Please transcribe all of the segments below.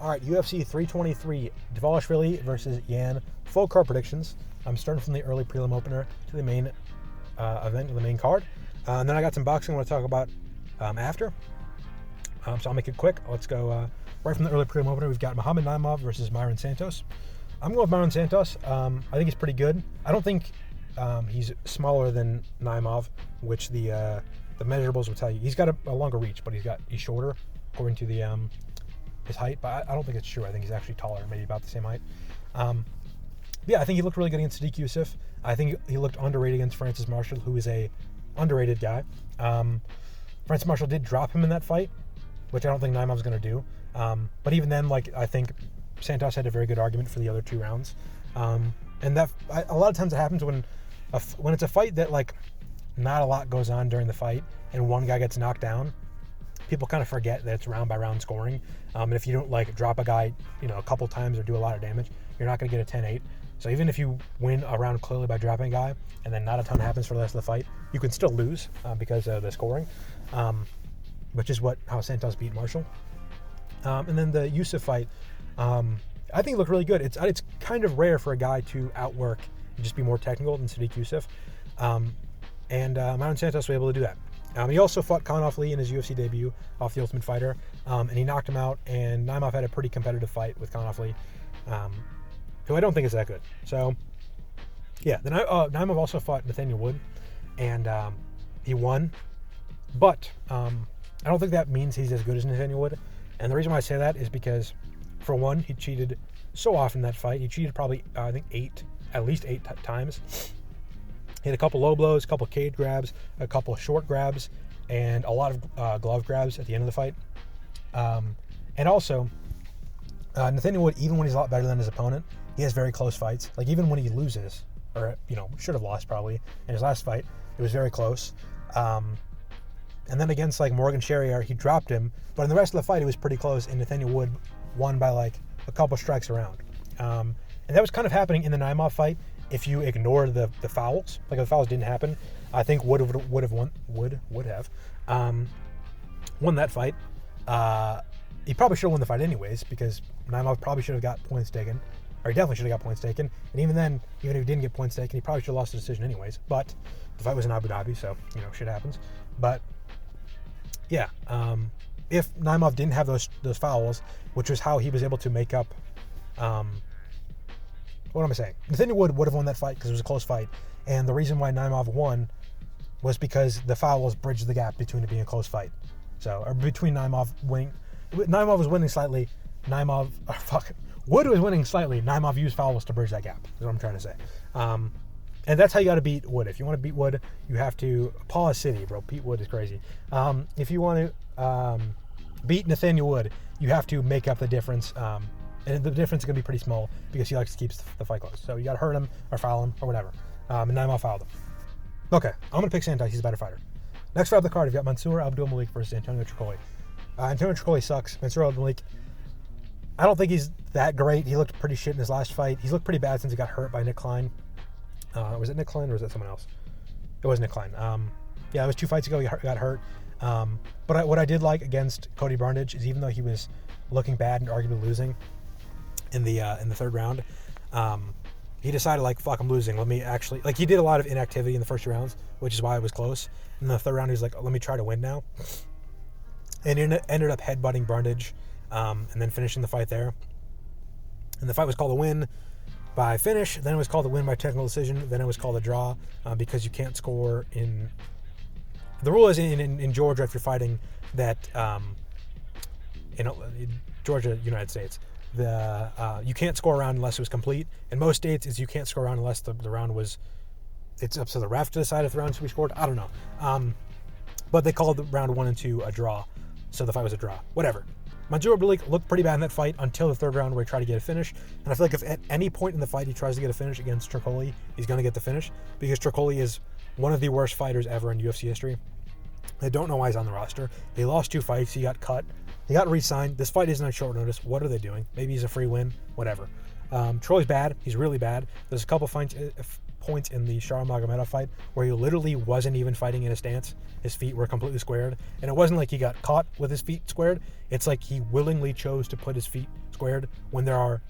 All right, UFC 323, Dvalishvili versus Yan. Full card predictions. I'm starting from the early prelim opener to the main event, the main card. And then I got some boxing I want to talk about after. So I'll make it quick. Let's go right from the early prelim opener. We've got Muhammad Naimov versus Mairon Santos. I'm going with Mairon Santos. I think he's pretty good. I don't think he's smaller than Naimov, which the measurables will tell you. He's got a longer reach, but he's shorter according to the his height. But I don't think it's true. I think he's actually taller, maybe about the same height. Yeah, I think he looked really good against Sadykhov. I think he looked underrated against Francis Marshall, who is a underrated guy. Francis Marshall did drop him in that fight, which I don't think Naimov's going to do. But even then, I think Santos had a very good argument for the other 2 rounds. And that a lot of times it happens when it's a fight that not a lot goes on during the fight and one guy gets knocked down. People kind of forget that it's round by round scoring. And if you don't drop a guy, a couple times or do a lot of damage, you're not going to get a 10-8. So even if you win a round clearly by dropping a guy and then not a ton happens for the rest of the fight, you can still lose because of the scoring, which is how Santos beat Marshall. And then the Yusuf fight, I think it looked really good. It's kind of rare for a guy to outwork and just be more technical than Sadykhov. And Mairon Santos was able to do that. He also fought Konoff Lee in his UFC debut off The Ultimate Fighter, and he knocked him out, and Naimov had a pretty competitive fight with Konoff Lee, who I don't think is that good. So, yeah, then Naimov also fought Nathaniel Wood, and he won, but I don't think that means he's as good as Nathaniel Wood, and the reason why I say that is because, for one, he cheated so often in that fight. He cheated probably, I think, at least eight times. He had a couple low blows, a couple cage grabs, a couple short grabs, and a lot of glove grabs at the end of the fight. And also, Nathaniel Wood, even when he's a lot better than his opponent, he has very close fights. Even when he loses, or should have lost probably in his last fight, it was very close. And then against Morgan Sherrier, he dropped him, but in the rest of the fight, it was pretty close, and Nathaniel Wood won by a couple strikes around. And that was kind of happening in the Naimov fight. If you ignore the fouls, if the fouls didn't happen, I think would have won that fight. He probably should have won the fight anyways, because Naimov probably should have got points taken, or he definitely should have got points taken. And even then, even if he didn't get points taken, he probably should have lost the decision anyways. But the fight was in Abu Dhabi, so shit happens. But yeah, if Naimov didn't have those fouls, which was how he was able to make up. What am I saying? Nathaniel Wood would have won that fight because it was a close fight. And the reason why Naimov won was because the fouls bridged the gap between it being a close fight. Or between Naimov winning. Naimov was winning slightly. Wood was winning slightly. Naimov used fouls to bridge that gap, is what I'm trying to say. And that's how you got to beat Wood. If you want to beat Wood, you have to... Paul City, bro. Pete Wood is crazy. If you want to beat Nathaniel Wood, you have to make up the difference. And the difference is going to be pretty small because he likes to keep the fight close. So you got to hurt him or foul him or whatever. And Naimov fouled him. Okay, I'm going to pick Santos. He's a better fighter. Next fight of the card, you've got Mansur Abdul-Malik versus Antonio Trocoli. Antonio Trocoli sucks. Mansur Abdul-Malik, I don't think he's that great. He looked pretty shit in his last fight. He's looked pretty bad since he got hurt by Nick Klein. Was it Nick Klein or was that someone else? It was Nick Klein. Yeah, it was 2 fights ago he got hurt. But what I did like against Cody Barnage is even though he was looking bad and arguably losing in the 3rd round, he decided fuck, I'm losing. Let me actually he did a lot of inactivity in the first 2 rounds, which is why it was close. In the 3rd round, he was like, let me try to win now, and he ended up headbutting Barnage, and then finishing the fight there. And the fight was called a win by finish. Then it was called a win by technical decision. Then it was called a draw because you can't score in. The rule is in Georgia if you're fighting that in Georgia, United States. You can't score a round unless it was complete. In most states, you can't score a round unless the round was. It's up to the ref to decide if the round should be scored. I don't know. But they called the round 1 and 2 a draw, so the fight was a draw. Whatever. Mansur Abdul-Malik looked pretty bad in that fight until the 3rd round where he tried to get a finish. And I feel like if at any point in the fight he tries to get a finish against Trocoli, he's going to get the finish because Trocoli is one of the worst fighters ever in UFC history. I don't know why he's on the roster. He lost 2 fights. He got cut. He got re-signed. This fight isn't on short notice. What are they doing? Maybe he's a free win. Whatever. Troy's bad. He's really bad. There's a couple fights points in the Shah Magomedov fight where he literally wasn't even fighting in a stance. His feet were completely squared. And it wasn't like he got caught with his feet squared. It's like he willingly chose to put his feet squared when there are,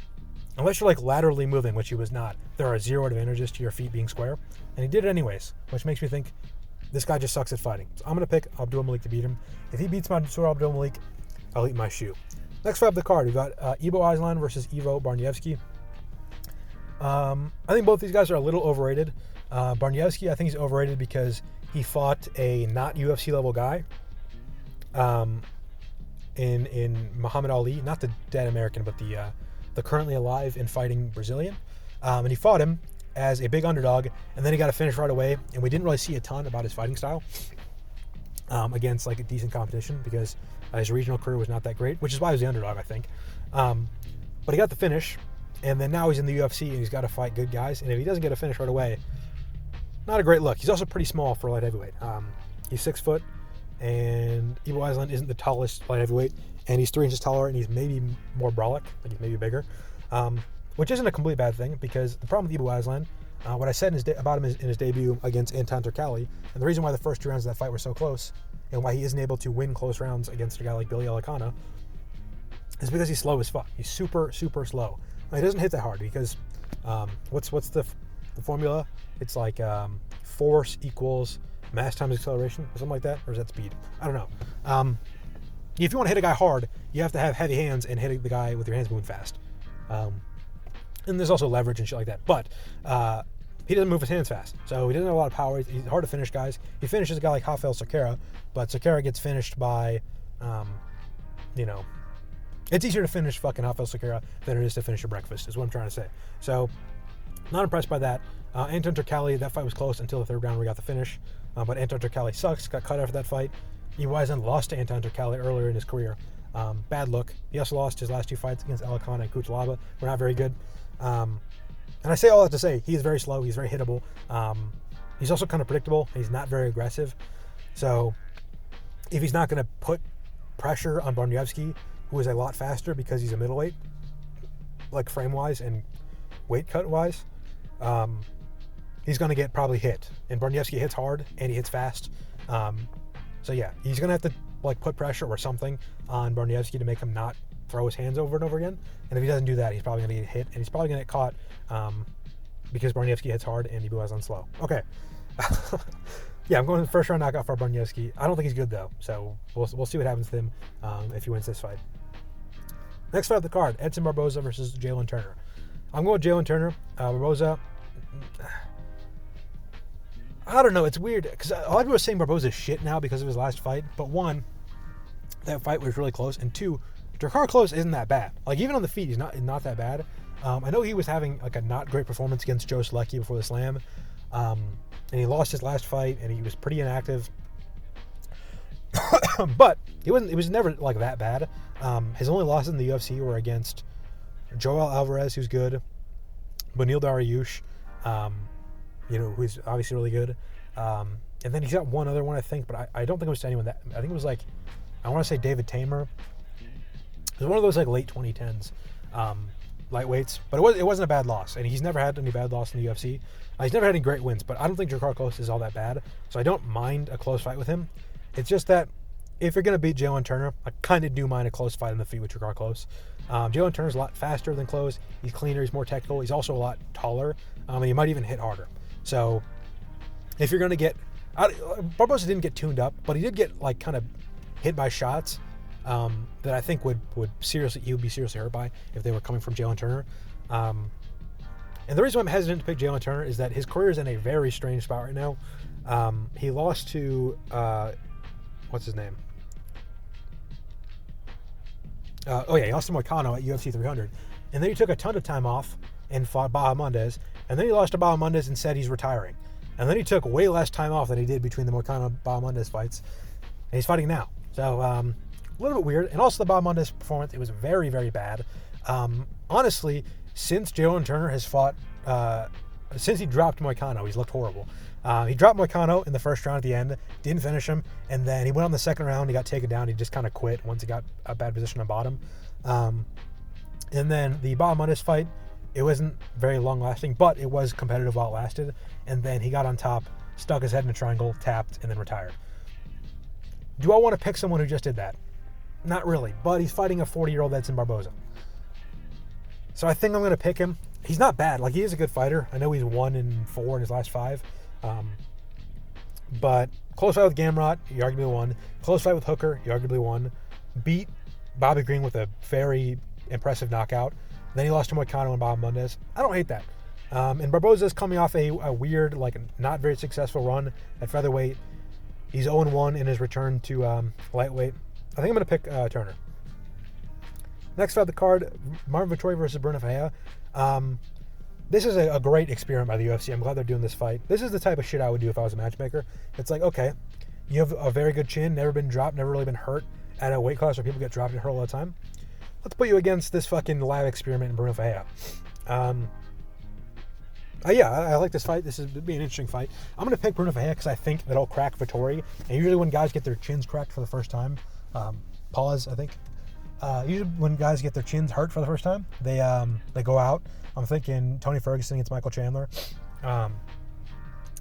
unless you're like laterally moving, which he was not, there are zero advantages to your feet being square. And he did it anyways, which makes me think this guy just sucks at fighting. So I'm going to pick Abdul-Malik to beat him. If he beats Mansur Abdul-Malik, I'll eat my shoe. Next fight of the card, we've got Ibo Aslan versus Iwo Baraniewski. I think both these guys are a little overrated. Baraniewski, I think he's overrated because he fought a not UFC level guy in Muhammad Ali, not the dead American, but the currently alive and fighting Brazilian. And he fought him as a big underdog, and then he got a finish right away, and we didn't really see a ton about his fighting style against like a decent competition because his regional career was not that great, which is why he was the underdog, I think. But he got the finish, and then now he's in the UFC, and he's got to fight good guys, and if he doesn't get a finish right away, not a great look. He's also pretty small for light heavyweight. He's 6 foot, and Ibo Aslan isn't the tallest light heavyweight, and he's 3 inches taller, and he's maybe more brolic, like he's maybe bigger, which isn't a complete bad thing, because the problem with Ibo Aslan, what I said about him in his debut against Anton Trocoli, and the reason why the first 2 rounds of that fight were so close, and why he isn't able to win close rounds against a guy like Billy Alicana, is because he's slow as fuck. He's super, super slow. Now, he doesn't hit that hard because what's the formula? It's like force equals mass times acceleration or something like that, or is that speed? I don't know. If you want to hit a guy hard, you have to have heavy hands and hit the guy with your hands moving fast. And there's also leverage and shit like that. But he doesn't move his hands fast, so he doesn't have a lot of power. He's hard to finish guys. He finishes a guy like Rafael Cerqueira, but Cerqueira gets finished by, it's easier to finish fucking Rafael Cerqueira than it is to finish a breakfast, is what I'm trying to say. So, not impressed by that. Anton Trocoli, that fight was close until the 3rd round where we got the finish. But Anton Trocoli sucks, got cut after that fight. Ibo Aslan lost to Anton Trocoli earlier in his career. Bad look. He also lost his last 2 fights against Alicana and Kuchalaba. We're not very good. And I say all that to say, he is very slow. He's very hittable. He's also kind of predictable. He's not very aggressive. So, if he's not going to put pressure on Baraniewski, who is a lot faster because he's a middleweight, like frame-wise and weight cut-wise, he's going to get probably hit. And Baraniewski hits hard, and he hits fast. So yeah, he's going to have to like put pressure or something on Baraniewski to make him not throw his hands over and over again. And if he doesn't do that, he's probably going to get hit, and he's probably going to get caught because Baraniewski hits hard and Ibo Aslan slow. Okay. Yeah, I'm going to the first round knockout for Baraniewski. I don't think he's good, though, so we'll see what happens to him if he wins this fight. Next fight of the card, Edson Barboza versus Jalin Turner. I'm going with Jalin Turner. Barboza, I don't know. It's weird because a lot of people are saying Barboza's shit now because of his last fight. But 1, that fight was really close, and 2, Drakkar Klose isn't that bad. Like even on the feet, he's not that bad. I know he was having like a not great performance against Joe Selecki before the slam, and he lost his last fight, and he was pretty inactive. But it was never like that bad. His only losses in the UFC were against Joel Alvarez, who's good, Beneil Dariush, who's obviously really good. And then he's got one other one, I think, but I don't think it was to anyone that. I think it was like, I want to say David Tamer. It was one of those like late 2010s lightweights, but it wasn't a bad loss, and he's never had any bad loss in the UFC. He's never had any great wins, but I don't think Drakkar Klose is all that bad, so I don't mind a close fight with him. It's just that if you're going to beat Jalin Turner, I kind of do mind a close fight on the feet with Drakkar Klose. Jalin Turner's a lot faster than Klose. He's cleaner. He's more technical. He's also a lot taller, and he might even hit harder. So if you're going to get... Barboza didn't get tuned up, but he did get like kind of hit by shots that I think he would be seriously hurt by if they were coming from Jalin Turner. And the reason why I'm hesitant to pick Jalin Turner is that his career is in a very strange spot right now. He lost to... what's his name? He lost to Moicano at UFC 300. And then he took a ton of time off and fought Bahamondes. And then he lost to Bahamondes and said he's retiring. And then he took way less time off than he did between the Moicano-Bahamondes fights. And he's fighting now. So, a little bit weird. And also the Bahamondes performance, it was very, very bad. Honestly, since Jalin Turner has fought... since he dropped Moicano, he's looked horrible. He dropped Moicano in the first round at the end, didn't finish him, and then he went on the second round, he got taken down, he just kind of quit once he got a bad position on bottom. And then the Bahamondes fight, It wasn't very long lasting, but it was competitive while it lasted. And then he got on top, stuck his head in a triangle, tapped, and then retired. Do I want to pick someone who just did that? Not really, but he's fighting a 40-year-old Edson Barboza. So I think I'm going to pick him. He's not bad. Like, he is a good fighter. I know he's 1-4 in his last 5. But close fight with Gamrot, he arguably won. Close fight with Hooker, he arguably won. Beat Bobby Green with a very impressive knockout. Then he lost to Moicano and Bob Mundez. I don't hate that. And Barboza is coming off a weird, like, not very successful run at featherweight. He's 0-1 in his return to lightweight. I think I'm going to pick Turner. Next fight of the card, Marvin Vettori versus Bruno Ferreira. This is a great experiment by the UFC. I'm glad they're doing this fight. This is the type of shit I would do if I was a matchmaker. It's like, okay, you have a very good chin, never been dropped, never really been hurt at a weight class where people get dropped and hurt all the time. Let's put you against this fucking lab experiment in Bruno Ferreira. I like this fight. This is be an interesting fight. I'm going to pick Bruno Ferreira because I think that he'll crack Vettori. And usually when guys get their chins cracked for the first time, I think. Usually when guys get their chins hurt for the first time, they go out. I'm thinking Tony Ferguson against Michael Chandler. And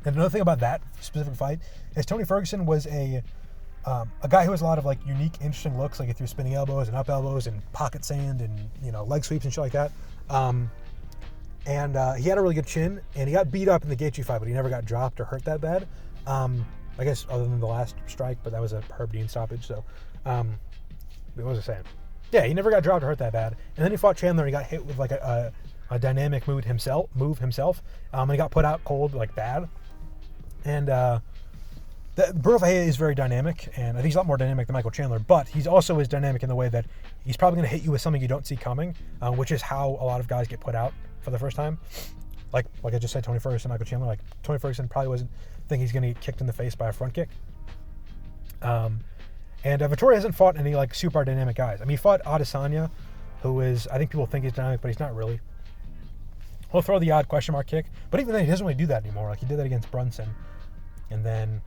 another thing about that specific fight is Tony Ferguson was a guy who has a lot of like unique, interesting looks. Like he threw spinning elbows and up elbows and pocket sand and leg sweeps and shit like that. And he had a really good chin, and he got beat up in the Gaethje fight, but he never got dropped or hurt that bad. I guess other than the last strike, but that was a Herb Dean stoppage. So, what was I saying? Yeah, he never got dropped or hurt that bad. And then he fought Chandler, and he got hit with like a dynamic move himself. And he got put out cold, like bad. And Bruno Ferreira is very dynamic, and I think he's a lot more dynamic than Michael Chandler, but he's also is dynamic in the way that he's probably going to hit you with something you don't see coming, which is how a lot of guys get put out for the first time. Like I just said, Tony Ferguson, Michael Chandler. Like Tony Ferguson probably wasn't thinking he's going to get kicked in the face by a front kick. And Vettori hasn't fought any like super dynamic guys. I mean, he fought Adesanya, who is, I think people think he's dynamic, but he's not really. He'll throw the odd question mark kick, but even then he doesn't really do that anymore. Like he did that against Brunson, and then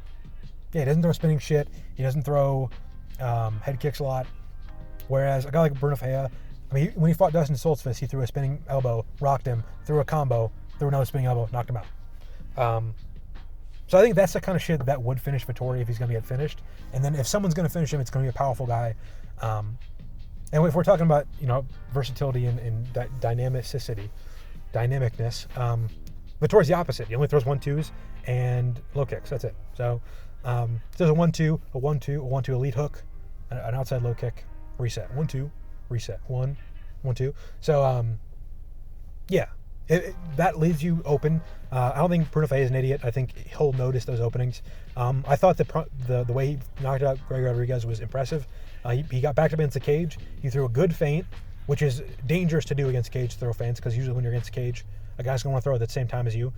he doesn't throw spinning shit. He doesn't throw head kicks a lot. Whereas a guy like Bruno Ferreira, I mean, when he fought Dustin Solsfist, he threw a spinning elbow, rocked him, threw a combo, threw another spinning elbow, knocked him out. So I think that's the kind of shit that would finish Vettori if he's going to get finished. And then if someone's going to finish him, it's going to be a powerful guy. And if we're talking about versatility and dynamicness, Vettori's the opposite. He only throws 1-2s and low kicks. That's it. So there's a 1-2, a 1-2, a 1-2 elite hook, an outside low kick, reset, 1-2, reset, 1-1-2. So that leaves you open. I don't think Bruno Ferreira is an idiot. I think he'll notice those openings. I thought the way he knocked out Greg Rodriguez was impressive. He got backed up against the cage. He threw a good feint, which is dangerous to do against cage throw feints, because usually when you're against cage, a guy's going to want to throw at the same time as you,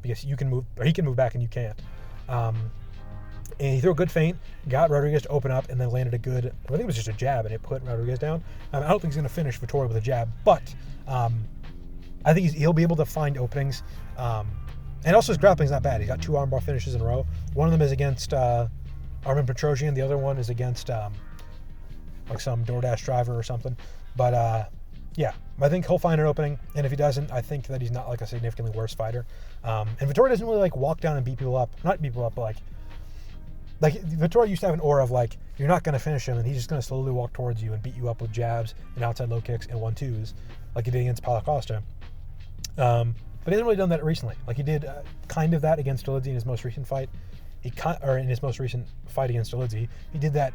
because you can move, or he can move back and you can't. And he threw a good feint, got Rodriguez to open up, and then landed a good, I think it was just a jab, and it put Rodriguez down. I don't think he's going to finish Vettori with a jab, but I think he'll be able to find openings. And also his grappling's not bad. He's got 2 armbar finishes in a row. One of them is against Armin Petrosyan. The other one is against like some DoorDash driver or something. But I think he'll find an opening. And if he doesn't, I think that he's not like a significantly worse fighter. And Vettori doesn't really like walk down and beat people up. Not beat people up, but like Vettori used to have an aura of like, you're not going to finish him, and he's just going to slowly walk towards you and beat you up with jabs and outside low kicks and 1-2s, like he did against Paulo Costa. But he hasn't really done that recently. Like he did kind of that against Dolidze in his most recent fight. In his most recent fight against Dolidze, he did that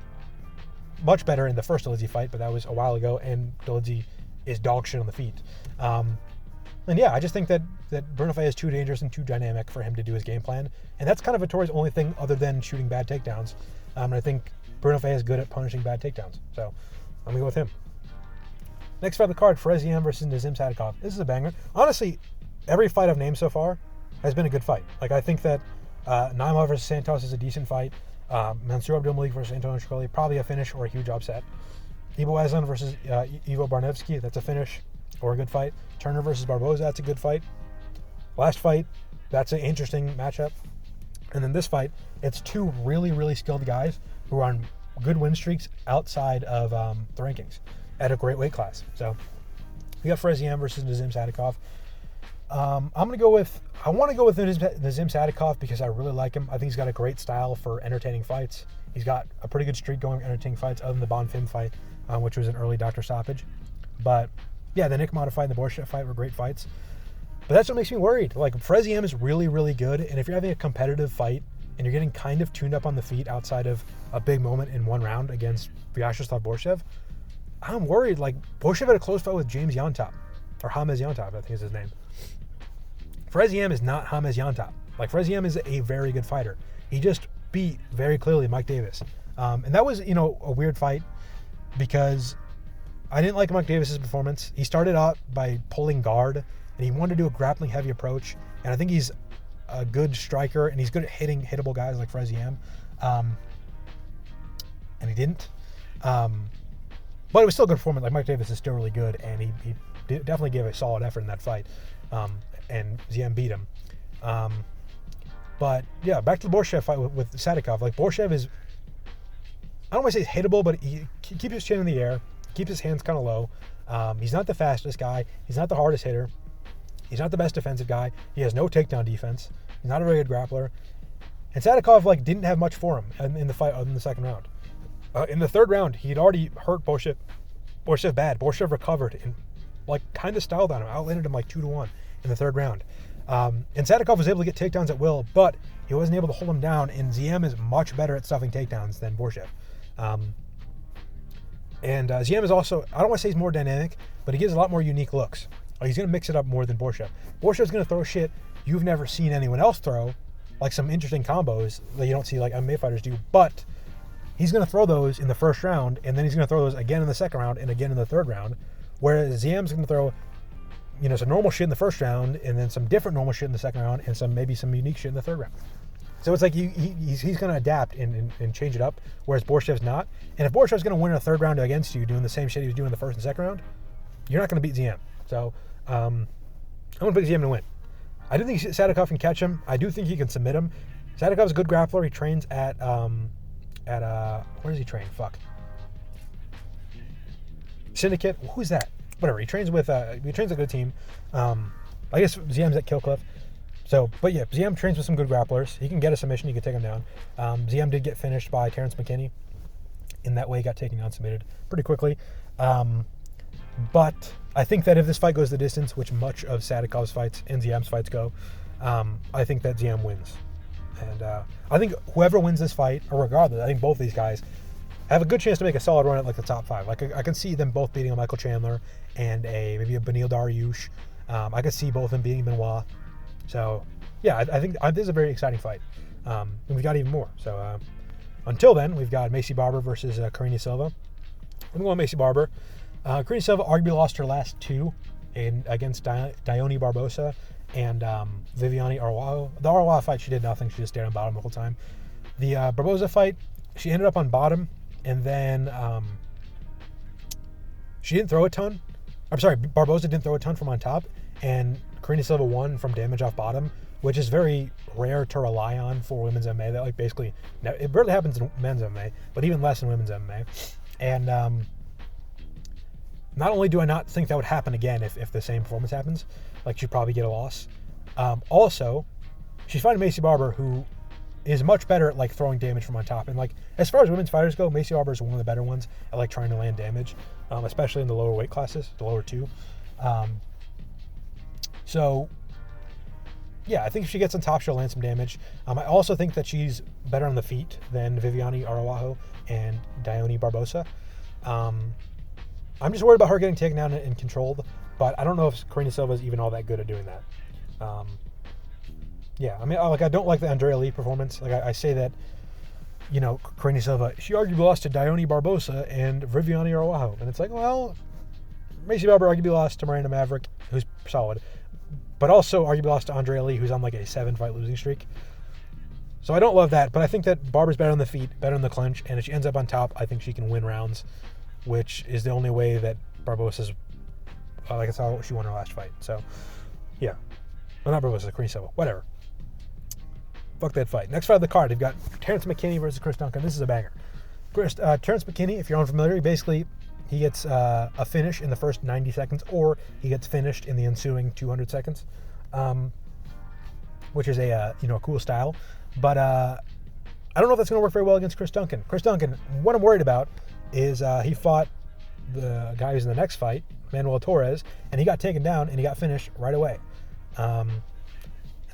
much better in the first Dolidze fight, but that was a while ago, and Dolidze is dog shit on the feet. I just think that Bruno Ferreira is too dangerous and too dynamic for him to do his game plan. And that's kind of Vettori's only thing other than shooting bad takedowns. And I think Bruno Ferreira is good at punishing bad takedowns. So I'm going to go with him. Next fight on the card, Ziam versus Nazim Sadykhov. This is a banger. Honestly, every fight I've named so far has been a good fight. Like, I think that Naimov versus Santos is a decent fight. Mansur Abdul-Malik versus Antonio Trocoli, probably a finish or a huge upset. Ibo Aslan versus Iwo Baraniewski, that's a finish or a good fight. Turner versus Barboza, that's a good fight. Last fight, that's an interesting matchup. And then this fight, it's 2 really, really skilled guys who are on good win streaks outside of the rankings at a great weight class. So We got Ziam versus Nazim Sadykhov. I want to go with Nazim Sadykhov because I really like him. I think he's got a great style for entertaining fights. He's got a pretty good streak going entertaining fights, other than the Bonfim fight, which was an early doctor stoppage. But yeah, the Nick modified and the Borshchev fight were great fights. But that's what makes me worried. Like, Ziam is really, really good, and if you're having a competitive fight and you're getting kind of tuned up on the feet outside of a big moment in one round against Vyacheslav Borshchev, I'm worried. Like, Borshchev had a close fight with James Yontop, or Hamez Yontop, I think is his name. Ziam is not Hamez Yontop. Like, Ziam is a very good fighter. He just beat very clearly Mike Davis. And that was, a weird fight because I didn't like Mike Davis's performance. He started out by pulling guard, and he wanted to do a grappling heavy approach. And I think he's a good striker, and he's good at hitting hittable guys like Ziam. And he didn't. But it was still a good performance. Like, Mike Davis is still really good, and he definitely gave a solid effort in that fight. And Ziam beat him. But yeah, back to the Borshchev fight with Sadykhov. Like, Borshchev is, I don't want to say he's hittable, but he keeps his chin in the air, keeps his hands kind of low. He's not the fastest guy. He's not the hardest hitter. He's not the best defensive guy. He has no takedown defense. He's not a very good grappler. And Sadykhov didn't have much for him in the fight in the second round. In the third round, he had already hurt Borshchev bad. Borshchev recovered and kind of styled on him, outlanded him 2-1 in the third round. And Sadykhov was able to get takedowns at will, but he wasn't able to hold him down, and Ziam is much better at stuffing takedowns than Borshchev. And Ziam is also, I don't want to say he's more dynamic, but he gives a lot more unique looks. He's going to mix it up more than Borshchev. Borshchev's going to throw shit you've never seen anyone else throw, like some interesting combos that you don't see MMA fighters do, but he's going to throw those in the first round, and then he's going to throw those again in the second round and again in the third round, whereas Ziam's going to throw some normal shit in the first round, and then some different normal shit in the second round, and maybe some unique shit in the third round. So it's like he's going to adapt and change it up, whereas Borshchev's not. And if Borshchev's going to win a third round against you doing the same shit he was doing in the first and second round, you're not going to beat Ziam. So I'm going to pick Ziam to win. I do think Sadykhov can catch him. I do think he can submit him. Sadykhov's a good grappler. He trains at where does he train? Syndicate. Who's that? Whatever. He trains with a good team. I guess Ziam's at Killcliff. So, but yeah, Ziam trains with some good grapplers. He can get a submission. He can take him down. Ziam did get finished by Terrance McKinney. In that way, he got taken down, submitted pretty quickly. But I think that if this fight goes the distance, which much of Sadykhov's fights and Ziam's fights go, I think that Ziam wins. And I think whoever wins this fight, or regardless, I think both these guys have a good chance to make a solid run at the top five. I can see them both beating a Michael Chandler and maybe a Beneil Dariush. I could see both of them beating Benoit. So yeah, I think this is a very exciting fight. And we've got even more. So until then, we've got Maycee Barber versus Karine Silva. I'm going Maycee Barber. Karine Silva arguably lost her last two against Dione Barboza and Viviane Araújo. The Araújo fight, she did nothing. She just stayed on bottom the whole time. The Barboza fight, she ended up on bottom, and then she didn't throw a ton. I'm sorry, Barboza didn't throw a ton from on top, and Karine Silva won from damage off bottom, which is very rare to rely on for women's MMA. That basically, it barely happens in men's MMA, but even less in women's MMA. And not only do I not think that would happen again if the same performance happens, she'd probably get a loss. Also, she's fighting Maycee Barber, who is much better at throwing damage from on top. And as far as women's fighters go, Maycee Barber is one of the better ones at trying to land damage, especially in the lower weight classes, the lower two. So yeah, I think if she gets on top, she'll land some damage. I also think that she's better on the feet than Viviane Araújo and Dione Barboza. I'm just worried about her getting taken down and controlled, but I don't know if Karine Silva is even all that good at doing that. Yeah, I mean, I don't like the Andrea Lee performance. I say that, Karine Silva, she arguably lost to Dione Barboza and Viviane Araújo, and it's well, Maycee Barber arguably lost to Miranda Maverick, who's solid, but also arguably lost to Andrea Lee, who's on a 7-fight losing streak. So I don't love that, but I think that Barber's better on the feet, better in the clinch, and if she ends up on top, I think she can win rounds, which is the only way that Barboza's, that's how she won her last fight. So, yeah. Well, not Barboza, Karine Silva. Whatever. Fuck that fight. Next fight of the card, we've got Terrance McKinney versus Chris Duncan. This is a banger. Terrance McKinney, if you're unfamiliar, he basically he gets a finish in the first 90 seconds, or he gets finished in the ensuing 200 seconds, which is a cool style. But I don't know if that's going to work very well against Chris Duncan. Chris Duncan, what I'm worried about is he fought the guy who's in the next fight, Manuel Torres, and he got taken down and he got finished right away. And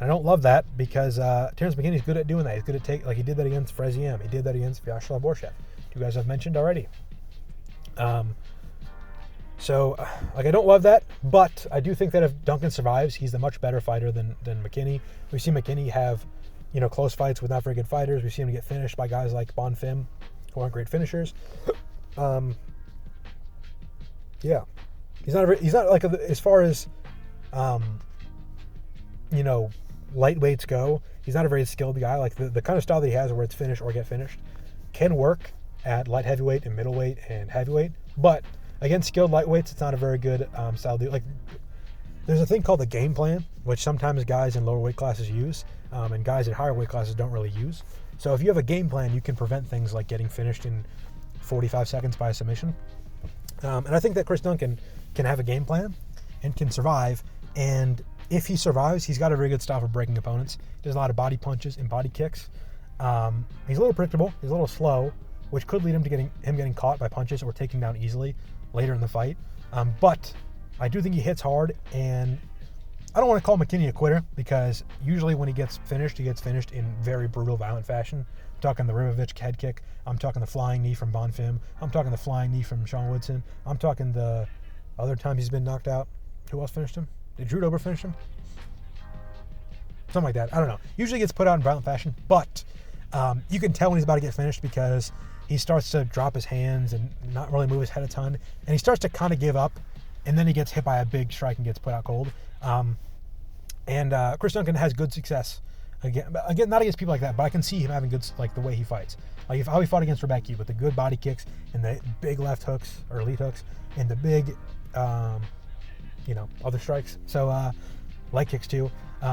I don't love that because Terrance McKinney's good at doing that. He's good at he did that against Ziam. He did that against Vyacheslav Borshev. You guys have mentioned already. So I don't love that, but I do think that if Duncan survives, he's the much better fighter than McKinney. We've seen McKinney have, close fights with not very good fighters. We've seen him get finished by guys like Bonfim, who aren't great finishers. Yeah, he's not like as far as, lightweights go. He's not a very skilled guy. Like the kind of style that he has, where it's finish or get finished, can work at light heavyweight and middleweight and heavyweight, but against skilled lightweights, it's not a very good style to do. Like, there's a thing called the game plan, which sometimes guys in lower weight classes use, and guys in higher weight classes don't really use. So if you have a game plan, you can prevent things like getting finished in 45 seconds by a submission. And I think that Chris Duncan can have a game plan and can survive. And if he survives, he's got a very good style for breaking opponents. He does a lot of body punches and body kicks. He's a little predictable. He's a little slow, which could lead him to getting caught by punches or taken down easily later in the fight. But I do think he hits hard, and I don't want to call McKinney a quitter, because usually when he gets finished in very brutal, violent fashion. I'm talking the Rivovich head kick. I'm talking the flying knee from Bonfim. I'm talking the flying knee from Sean Woodson. I'm talking the other time he's been knocked out. Who else finished him? Did Drew Dober finish him? Something like that. I don't know. Usually gets put out in violent fashion, but you can tell when he's about to get finished because he starts to drop his hands and not really move his head a ton, and he starts to kind of give up, and then he gets hit by a big strike and gets put out cold. Chris Duncan has good success again, not against people like that, but I can see him having good, like the way he fights, like how he fought against Rebecca with the good body kicks and the big left hooks or elite hooks and the big, other strikes. So leg kicks too.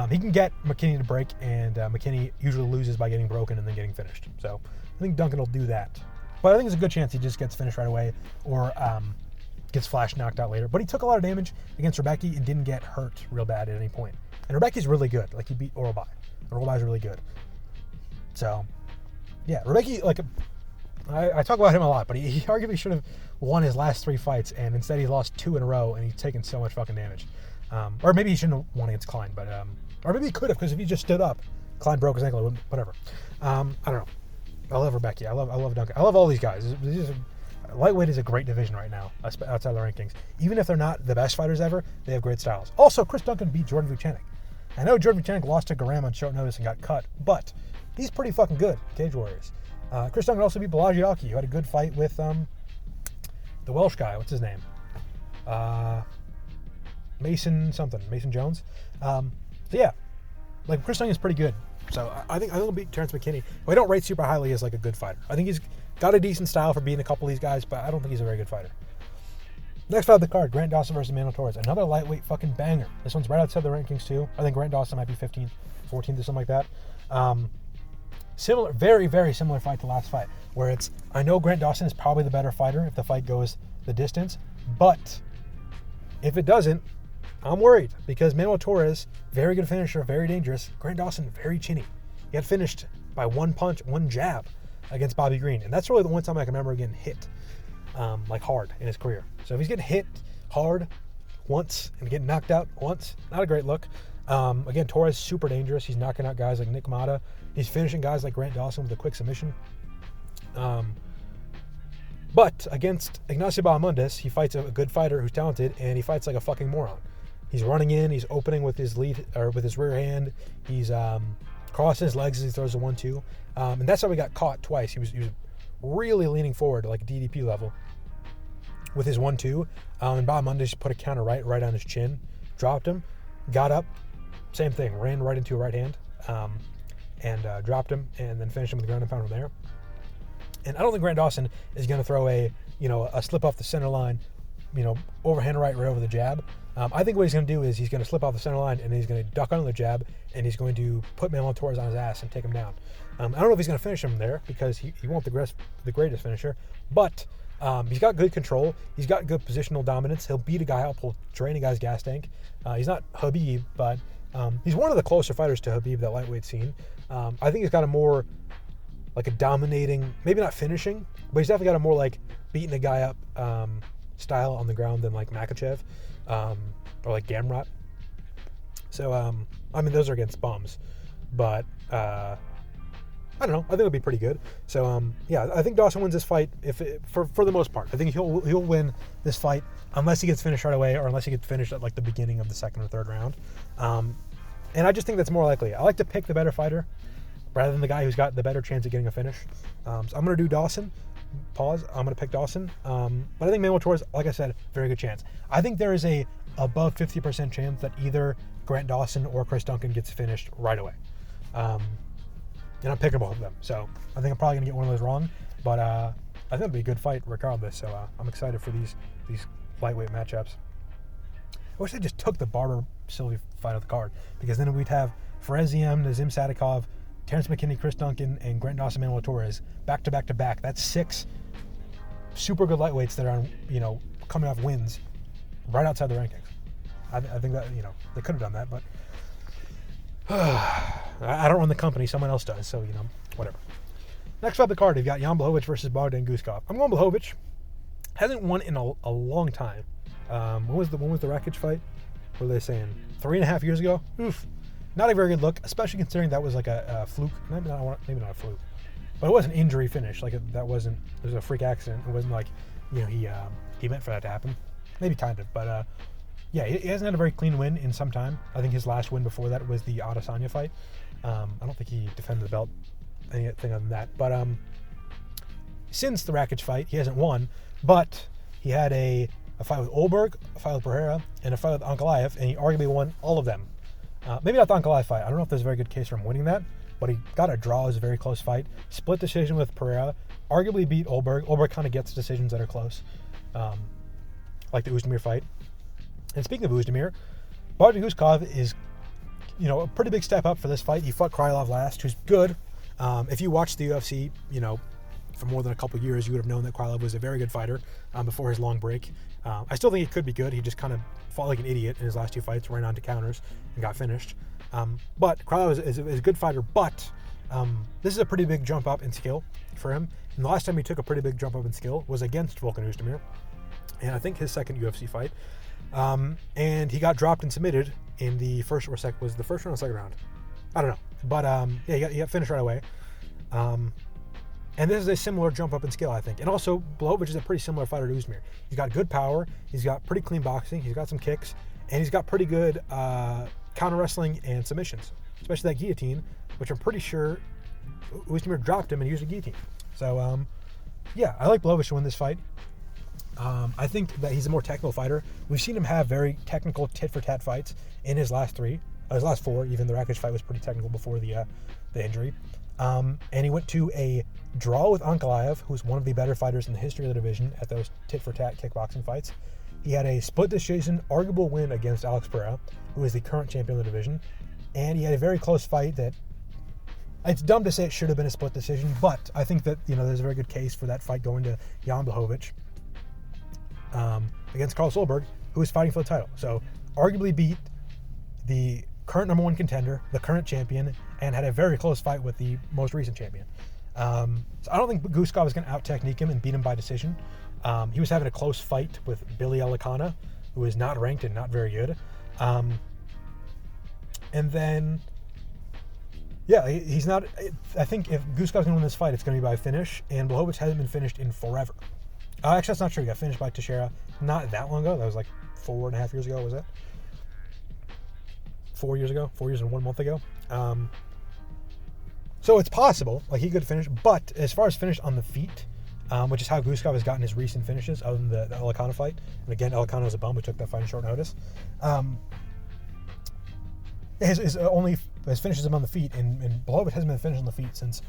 He can get McKinney to break, and McKinney usually loses by getting broken and then getting finished. So I think Duncan will do that. But I think there's a good chance he just gets finished right away or gets flash knocked out later. But he took a lot of damage against Rebecca and didn't get hurt real bad at any point. And Rebecca's really good. Like, he beat Oralbai. Oralbai's really good. So, yeah, Rebecca, I talk about him a lot, but he arguably should have won his last 3 fights, and instead he lost 2 in a row, and he's taken so much fucking damage. Or maybe he shouldn't have won against Klein, but or maybe he could have, because if he just stood up, Klein broke his ankle, whatever. I don't know. I love Rebecca. I love Duncan. I love all these guys. Lightweight is a great division right now, outside the rankings. Even if they're not the best fighters ever, they have great styles. Also, Chris Duncan beat Jordan Vucenic. I know Jordan Vucenic lost to Garam on short notice and got cut, but he's pretty fucking good, Cage Warriors. Chris Duncan also beat Blachowicz, who had a good fight with the Welsh guy. What's his name? Mason Jones. So yeah, like Chris Duncan is pretty good. So I think he'll beat Terrance McKinney. I don't rate super highly as like a good fighter. I think he's got a decent style for beating a couple of these guys, but I don't think he's a very good fighter. Next fight of the card, Grant Dawson versus Manuel Torres. Another lightweight fucking banger. This one's right outside the rankings too. I think Grant Dawson might be 15th, 14th or something like that. Similar, very, very similar fight to last fight, where I know Grant Dawson is probably the better fighter if the fight goes the distance, but if it doesn't, I'm worried, because Manuel Torres, very good finisher, very dangerous. Grant Dawson, very chinny. He got finished by one punch, one jab against Bobby Green, and that's really the one time I can remember getting hit hard in his career. So if he's getting hit hard once and getting knocked out once, not a great look. Again, Torres, super dangerous. He's knocking out guys like Nick Mata. He's finishing guys like Grant Dawson with a quick submission. But against Ignacio Bahamondes, he fights a good fighter who's talented, and he fights like a fucking moron. He's running in, he's opening with his with his rear hand. He's crossing his legs as he throws a 1-2. And that's how he got caught twice. He was really leaning forward to like DDP level with his 1-2. And Bahamondes put a counter right on his chin, dropped him, got up, same thing, ran right into a right hand, and dropped him, and then finished him with the ground and pound from there. And I don't think Grant Dawson is going to throw a slip off the center line, overhand right over the jab. I think what he's going to do is he's going to slip off the center line, and he's going to duck under the jab, and he's going to put Manuel Torres on his ass and take him down. I don't know if he's going to finish him there, because he won't the greatest finisher, but He's got good control. He's got good positional dominance. He'll beat a guy up. He'll drain a guy's gas tank. He's not Khabib, but he's one of the closer fighters to Khabib that lightweight scene. I think he's got a more like a dominating, maybe not finishing, but he's definitely got a more like beating a guy up style on the ground than like Makhachev or like Gamrot. So I mean, those are against bums, but I don't know. I think it'll be pretty good. So yeah, I think Dawson wins this fight for the most part. I think he'll win this fight unless he gets finished right away or unless he gets finished at like the beginning of the second or third round. And I just think that's more likely. I like to pick the better fighter rather than the guy who's got the better chance of getting a finish. So I'm going to do Dawson. I'm going to pick Dawson. But I think Manuel Torres, like I said, very good chance. I think there is a above 50% chance that either Grant Dawson or Chris Duncan gets finished right away. And I'm picking both of them. So I think I'm probably going to get one of those wrong. But I think it'll be a good fight regardless. So I'm excited for these lightweight matchups. I wish I just took the Barber Silva fight of the card, because then we'd have Ziam, Nazim Sadykhov, Terrance McKinney, Chris Duncan, and Grant Dawson, Manuel Torres back to back to back. That's 6 super good lightweights that are, coming off wins right outside the rankings. I think that, they could have done that, but I don't run the company. Someone else does, so, whatever. Next up the card, you've got Jan Blachowicz versus Bogdan Guskov. I'm going Blachowicz. Hasn't won in a long time. When was the Rakic fight? What are they saying? 3.5 years ago? Oof. Not a very good look, especially considering that was like a fluke. Maybe not a fluke, but it was an injury finish. Like it was a freak accident. It wasn't like, he meant for that to happen. Maybe kind of, but yeah, he hasn't had a very clean win in some time. I think his last win before that was the Adesanya fight. I don't think he defended the belt, anything other than that. But since the Rakic fight, he hasn't won, but he had a fight with Olberg, a fight with Ferreira, and a fight with Ankalaev, and he arguably won all of them. Maybe not the Ankalaev fight. I don't know if there's a very good case for him winning that, but he got a draw. It was a very close fight. Split decision with Pereira. Arguably beat Olberg. Olberg kind of gets decisions that are close, like the Oezdemir fight. And speaking of Oezdemir, Bogdan Guskov is, a pretty big step up for this fight. He fought Krylov last, who's good. If you watched the UFC, for more than a couple years, you would have known that Krylov was a very good fighter before his long break. I still think he could be good. He just kind of fought like an idiot in his last 2 fights, ran on to counters, and got finished. But Krylov is a good fighter, but this is a pretty big jump up in skill for him. And the last time he took a pretty big jump up in skill was against Volkan Oezdemir, and I think his second UFC fight. And he got dropped and submitted in the first or second. Was the first round or second round? I don't know. But yeah, he got finished right away. And this is a similar jump up in skill, I think. And also, Blachowicz is a pretty similar fighter to Oezdemir. He's got good power. He's got pretty clean boxing. He's got some kicks. And he's got pretty good counter wrestling and submissions, especially that guillotine, which I'm pretty sure Oezdemir dropped him and used a guillotine. So, yeah, I like Blachowicz to win this fight. I think that he's a more technical fighter. We've seen him have very technical tit-for-tat fights in his last 4. Even the Rakic fight was pretty technical before the injury. And he went to a draw with Ankalaev, who's one of the better fighters in the history of the division at those tit-for-tat kickboxing fights. He had a split decision, arguable win against Alex Pereira, who is the current champion of the division. And he had a very close fight that, it's dumb to say it should have been a split decision, but I think that, there's a very good case for that fight going to Jan Blachowicz against Carl Solberg, who is fighting for the title. So arguably beat the current number 1 contender, the current champion, and had a very close fight with the most recent champion. So I don't think Guskov is going to out-technique him and beat him by decision. He was having a close fight with Billy Elikana, who is not ranked and not very good. And then, yeah, he's not... I think if Guskov's going to win this fight, it's going to be by finish, and Blachowicz hasn't been finished in forever. Actually, that's not true. He got finished by Teixeira not that long ago. That was like 4.5 years ago, was it? 4 years ago? 4 years and 1 month ago. So it's possible, like he could finish, but as far as finish on the feet, which is how Guskov has gotten his recent finishes, other than the Elikana fight, and again, Elikana was a bum who took that fight in short notice. His finishes him on the feet, and Blachowicz hasn't been finished on the feet since,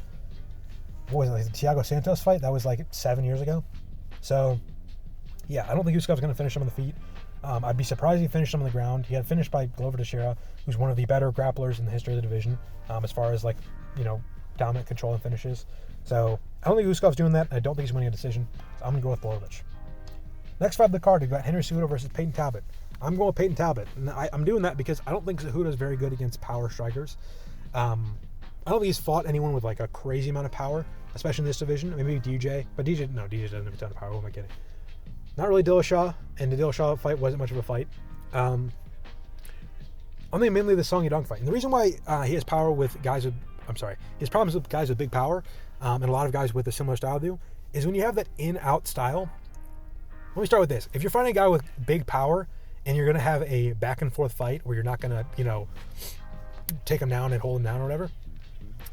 what was it, like the Thiago Santos fight? That was like 7 years ago. So, yeah, I don't think Guskov's going to finish him on the feet. I'd be surprised if he finished him on the ground. He got finished by Glover Teixeira, who's one of the better grapplers in the history of the division, as far as, like, dominant control and finishes. So, I don't think Uskov's doing that. I don't think he's winning a decision. So I'm going to go with Blachowicz. Next fight of the card, we've got Henry Cejudo versus Peyton Talbot. I'm going with Peyton Talbot. And I'm doing that because I don't think Cejudo is very good against power strikers. I don't think he's fought anyone with like a crazy amount of power, especially in this division. Maybe DJ. But DJ doesn't have a ton of power. Who am I kidding? Not really Dillashaw. And the Dillashaw fight wasn't much of a fight. I think mainly the Song Yadong fight. And the reason why he has power with guys with, his problems with guys with big power, and a lot of guys with a similar style do, is when you have that in-out style. Let me start with this. If you're fighting a guy with big power and you're going to have a back and forth fight where you're not going to, take him down and hold him down or whatever,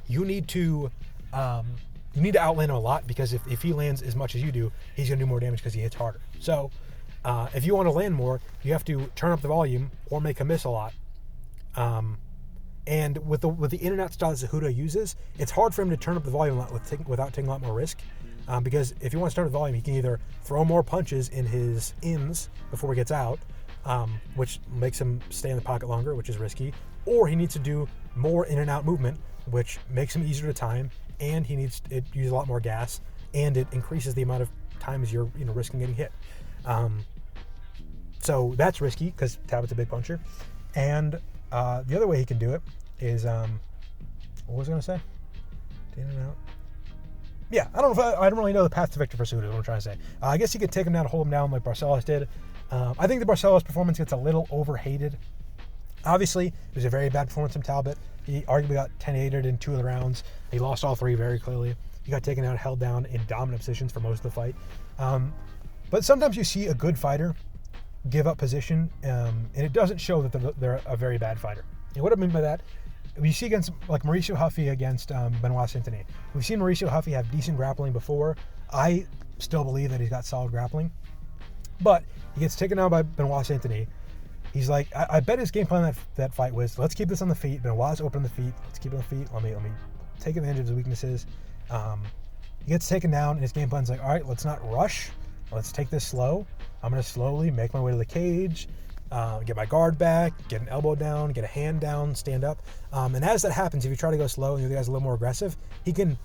you need to outland him a lot, because if he lands as much as you do, he's going to do more damage because he hits harder. So if you want to land more, you have to turn up the volume or make him miss a lot. And with the in and out style that Cejudo uses, it's hard for him to turn up the volume a lot without taking a lot more risk. Because if he wants to turn up the volume, he can either throw more punches in his ins before he gets out, which makes him stay in the pocket longer, which is risky, or he needs to do more in and out movement, which makes him easier to time, and he needs to use a lot more gas, and it increases the amount of times you're risking getting hit. So that's risky because Talbot's a big puncher. And the other way he can do it is, what was I going to say? In and out. Yeah, I don't really know the path to victory for Cejudo, what I'm trying to say. I guess he could take him down and hold him down like Barcelos did. I think the Barcelos performance gets a little overhated. Obviously, it was a very bad performance from Talbot. He arguably got 10-8'd in 2 of the rounds. He lost all 3 very clearly. He got taken out, held down in dominant positions for most of the fight. But sometimes you see a good fighter give up position, and it doesn't show that they're a very bad fighter. And what I mean by that, we see against like Mauricio Huffy against Benoit Saint-Denis. We've seen Mauricio Huffy have decent grappling before. I still believe that he's got solid grappling, but he gets taken out by Benoit Saint-Denis. He's like, I bet his game plan that fight was, let's keep this on the feet. Benoit's open the feet. Let's keep it on the feet. Let me take advantage of his weaknesses. He gets taken down, and his game plan's like, all right, let's not rush. Let's take this slow. I'm going to slowly make my way to the cage, get my guard back, get an elbow down, get a hand down, stand up. And as that happens, if you try to go slow and the other guy's a little more aggressive, he can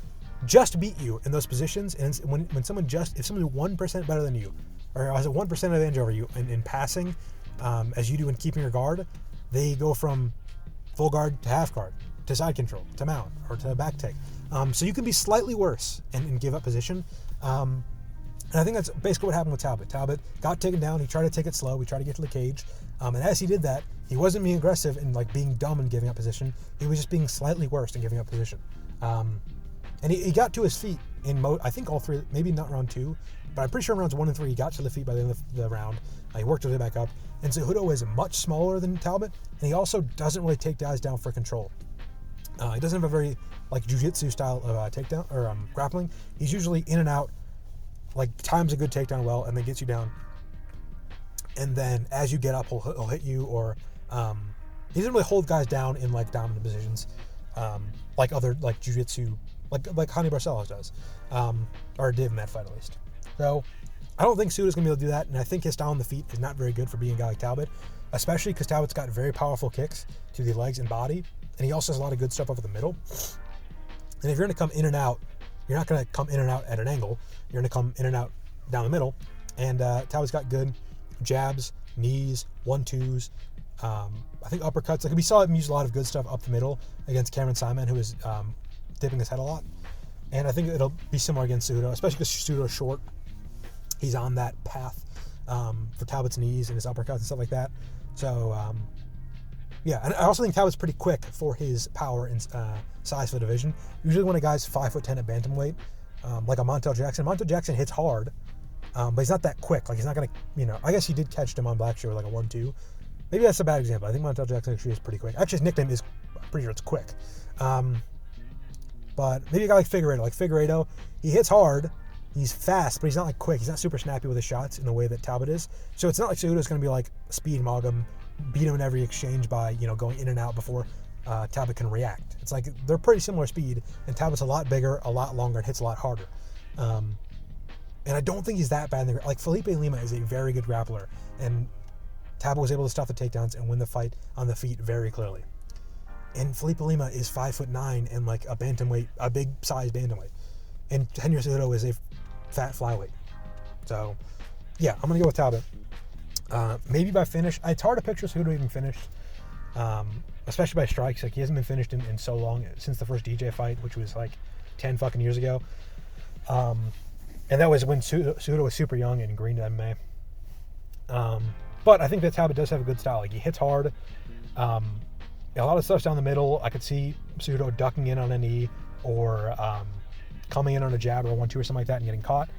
just beat you in those positions. And if someone's 1% better than you, or has a 1% advantage over you in passing, as you do in keeping your guard, they go from full guard to half guard, to side control, to mount, or to back take. So you can be slightly worse and give up position. And I think that's basically what happened with Talbot. Talbot got taken down. He tried to take it slow. He tried to get to the cage. And as he did that, he wasn't being aggressive and like being dumb and giving up position. He was just being slightly worse and giving up position. And he got to his feet in I think all 3, maybe not round 2, but I'm pretty sure rounds 1 and 3, he got to the feet by the end of the round. He worked his way back up. And Cejudo is much smaller than Talbot, and he also doesn't really take guys down for control. He doesn't have a very like jiu-jitsu style of takedown or grappling. He's usually in and out, like times a good takedown well, and then gets you down. And then as you get up, he'll hit you, or he doesn't really hold guys down in like dominant positions, like other like jiu-jitsu, like Hani Barcelos does, or did in that fight at least. So I don't think Cejudo's gonna be able to do that, and I think his style on the feet is not very good for being a guy like Talbot, especially because Talbot's got very powerful kicks to the legs and body, and he also has a lot of good stuff over the middle. And if you're gonna come in and out, you're not going to come in and out at an angle. You're going to come in and out down the middle. And Talbot's got good jabs, knees, 1-2s. I think uppercuts. Like we saw him use a lot of good stuff up the middle against Cameron Simon, who was dipping his head a lot. And I think it'll be similar against Cejudo, especially because Cejudo's short. He's on that path for Talbot's knees and his uppercuts and stuff like that. So, yeah. And I also think Talbot's pretty quick for his power and size for the division. Usually when a guy's 5'10" at bantamweight, like a Montel Jackson hits hard, but he's not that quick. Like he's not gonna, I guess he did catch him on Blackshear with like a 1-2. Maybe that's a bad example. I think Montel Jackson actually is pretty quick. Actually, his nickname is, I'm pretty sure it's quick. But maybe a guy like Figueiredo, he hits hard, he's fast, but he's not like quick. He's not super snappy with his shots in the way that Talbot is. So it's not like Cejudo's gonna be like speed mog him, beat him in every exchange by going in and out before Talbot can react. It's like they're pretty similar speed, and Talbot's a lot bigger, a lot longer, and hits a lot harder. And I don't think he's that bad. Like Felipe Lima is a very good grappler, and Talbot was able to stop the takedowns and win the fight on the feet very clearly. And Felipe Lima is 5'9" and like a bantamweight, a big size bantamweight. and Henry Cejudo is a fat flyweight. So, yeah, I'm going to go with Talbot. Maybe by finish. It's hard to picture Cejudo even finished, especially by strikes. Like, he hasn't been finished in so long, since the first DJ fight, which was like 10 fucking years ago. And that was when Cejudo was super young and green to MMA. But I think that Talbot does have a good style. Like, he hits hard. A lot of stuff's down the middle. I could see Cejudo ducking in on a knee or coming in on a jab or a 1-2 or something like that and getting caught.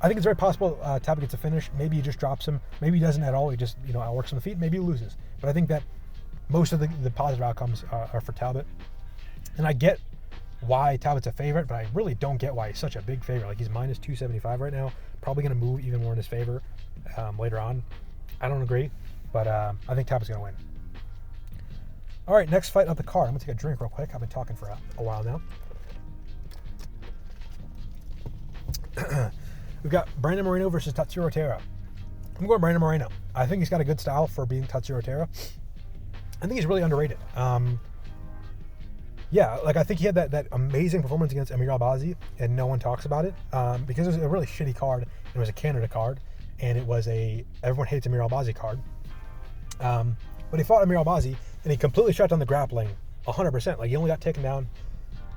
I think it's very possible Talbot gets a finish. Maybe he just drops him. Maybe he doesn't at all. He just, outworks on the feet. Maybe he loses. But I think that most of the positive outcomes are for Talbot. And I get why Talbot's a favorite, but I really don't get why he's such a big favorite. Like, he's minus 275 right now. Probably going to move even more in his favor later on. I don't agree, but I think Talbot's going to win. All right, next fight of the card. I'm going to take a drink real quick. I've been talking for a while now. We've got Brandon Moreno versus Tatsuro Taira. I'm going Brandon Moreno. I think he's got a good style for being Tatsuro Taira. I think he's really underrated. Yeah, like, I think he had that amazing performance against Amir Albazi, and no one talks about it because it was a really shitty card. It was a Canada card, and it was everyone hates Amir Albazi card. But he fought Amir Albazi, and he completely shut down the grappling 100%. Like, he only got taken down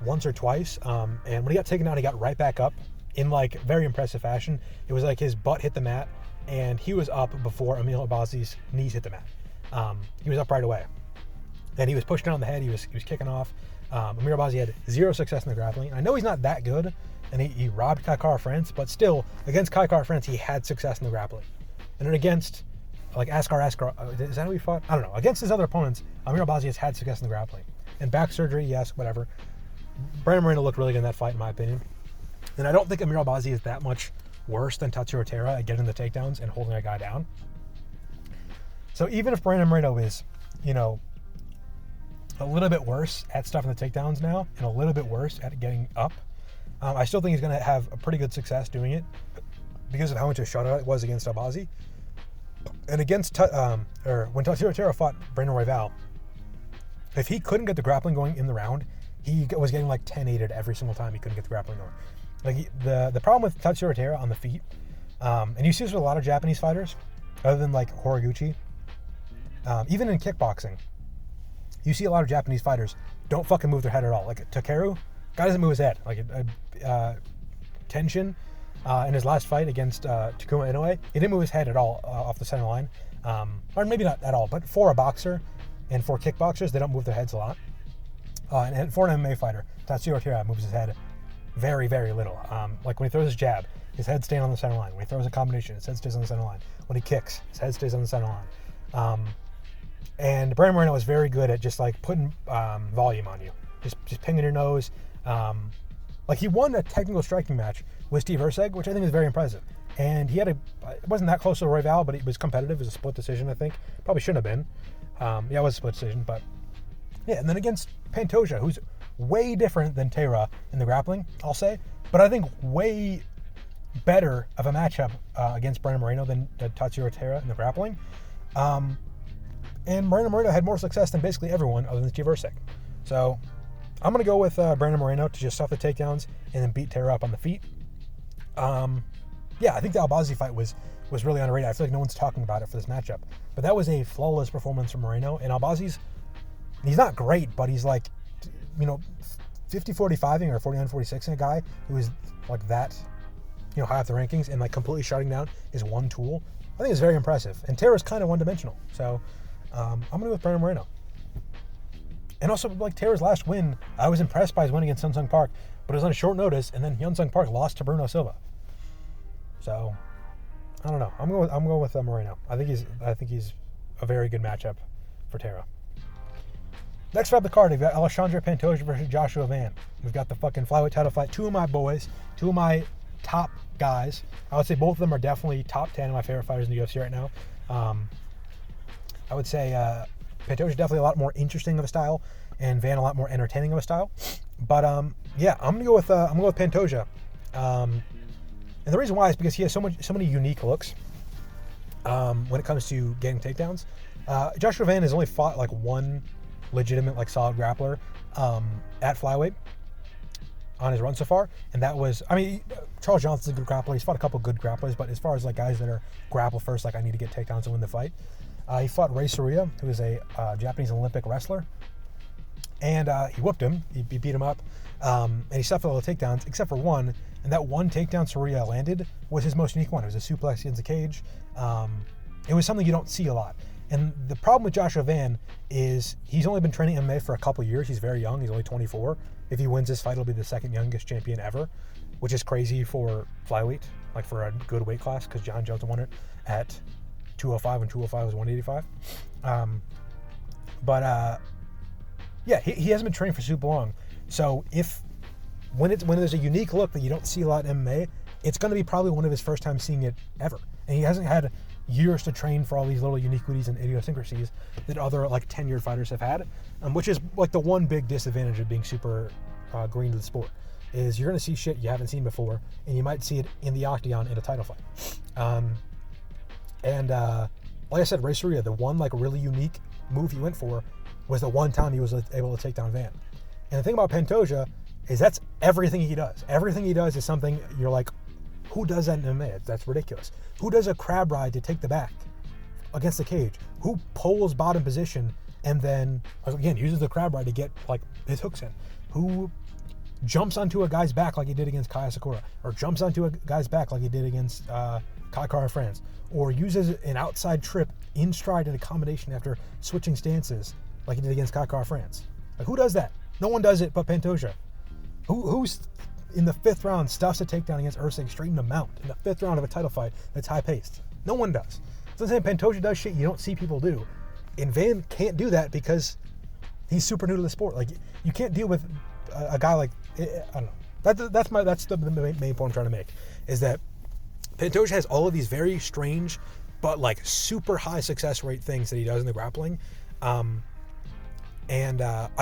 once or twice, and when he got taken down, he got right back up in, like, very impressive fashion. It was like his butt hit the mat, and he was up before Amir Albazi's knees hit the mat. He was up right away, and he was pushing on the head. He was kicking off. Amir Albazi had zero success in the grappling. I know he's not that good, and he robbed Kai Kara-France, but still, against Kai Kara-France, he had success in the grappling. And then against, like, Askar, is that who he fought? I don't know. Against his other opponents, Amir Albazi has had success in the grappling. And back surgery, yes, whatever. Brandon Moreno looked really good in that fight, in my opinion. And I don't think Amir Albazi is that much worse than Tatsuro Taira at getting the takedowns and holding a guy down. So even if Brandon Moreno is, a little bit worse at stuffing the takedowns now and a little bit worse at getting up, I still think he's going to have a pretty good success doing it because of how much a shutout it was against Albazi. And against, when Tatsuro Taira fought Brandon Royval, if he couldn't get the grappling going in the round, he was getting like 10-8'd every single time he couldn't get the grappling going. Like, the problem with Tatsuro Taira on the feet, and you see this with a lot of Japanese fighters, other than like Horiguchi, even in kickboxing, you see a lot of Japanese fighters don't fucking move their head at all. Like Takeru, guy doesn't move his head. Like Tenshin, in his last fight against Takuma Inoue, he didn't move his head at all off the center line. Or maybe not at all, but for a boxer and for kickboxers, they don't move their heads a lot. And for an MMA fighter, Tatsuro Taira moves his head very, very little. Like when he throws his jab, his head stays on the center line. When he throws a combination, his head stays on the center line. When he kicks, his head stays on the center line. And Brandon Moreno is very good at just like putting volume on you, just pinging your nose. Like, he won a technical striking match with Steve Erceg, which I think is very impressive. And he had it wasn't that close to Royval, but it was competitive. It was a split decision, I think. Probably shouldn't have been. Yeah, it was a split decision, but yeah. And then against Pantoja, who's way different than Taira in the grappling, I'll say, but I think way better of a matchup against Brandon Moreno than Tatsuro Taira in the grappling. And Brandon Moreno had more success than basically everyone other than Steve Erceg. So I'm going to go with Brandon Moreno to just stuff the takedowns and then beat Taira up on the feet. Yeah, I think the Albazi fight was really underrated. I feel like no one's talking about it for this matchup. But that was a flawless performance from Moreno. And Albazi's, he's not great, but he's like, 50-45ing or 49-46ing a guy who is like that, high up the rankings and like completely shutting down his one tool. I think it's very impressive. And Taira's kind of one-dimensional. So I'm going to go with Brandon Moreno. And also, like Taira's last win, I was impressed by his win against Hyun-Sung Park, but it was on short notice, and then Hyun-Sung Park lost to Bruno Silva. So, I don't know. I'm going with Moreno. I think he's a very good matchup for Taira. Next up the card, we've got Alexandre Pantoja versus Joshua Van. We've got the fucking flyweight title fight. Two of my boys, two of my top guys. I would say both of them are definitely top 10 of my favorite fighters in the UFC right now. I would say Pantoja is definitely a lot more interesting of a style, and Van a lot more entertaining of a style. But yeah, I'm gonna go with Pantoja. And the reason why is because he has so many unique looks when it comes to getting takedowns. Joshua Van has only fought like one legitimate, like solid grappler at flyweight, on his run so far, and that was, I mean, Charles Johnson's a good grappler. He's fought a couple good grapplers, but as far as like guys that are grapple first, like I need to get takedowns to win the fight, he fought Ray Soria, who is a Japanese Olympic wrestler, and he whooped him. He beat him up, and he suffered all the takedowns except for one, and that one takedown Soria landed was his most unique one. It was a suplex against the cage. It was something you don't see a lot. And the problem with Joshua Van is he's only been training MMA for a couple years. He's very young. He's only 24. If he wins this fight, he'll be the second youngest champion ever, which is crazy for flyweight, like for a good weight class, because John Jones won it at 205 when 205 was 185. Yeah, he hasn't been training for super long. So when there's a unique look that you don't see a lot in MMA, it's going to be probably one of his first time seeing it ever. And he hasn't had years to train for all these little uniquities and idiosyncrasies that other like tenured fighters have had, which is like the one big disadvantage of being super green to the sport, is you're going to see shit you haven't seen before, and you might see it in the octagon in a title fight. Like I said, Ray Soria, the one like really unique move he went for was the one time he was able to take down Van. And the thing about Pantoja is that's everything he does. Everything he does is something you're like, who does that in MMA? That's ridiculous. Who does a crab ride to take the back against the cage? Who pulls bottom position and then, again, uses the crab ride to get like his hooks in? Who jumps onto a guy's back like he did against Kaya Sakura, or jumps onto a guy's back like he did against Kai Kara France, or uses an outside trip in stride in a combination after switching stances like he did against Kai Kara France? Like, who does that? No one does it but Pantoja. Who's in the 5th round stuffs a takedown against Usyk straight in the mount in the 5th round of a title fight that's high-paced? No one does. So I'm saying Pantoja does shit you don't see people do. And Van can't do that because he's super new to the sport. Like, you can't deal with a guy like, I don't know. That's the main point I'm trying to make, is that Pantoja has all of these very strange but like super high success rate things that he does in the grappling. I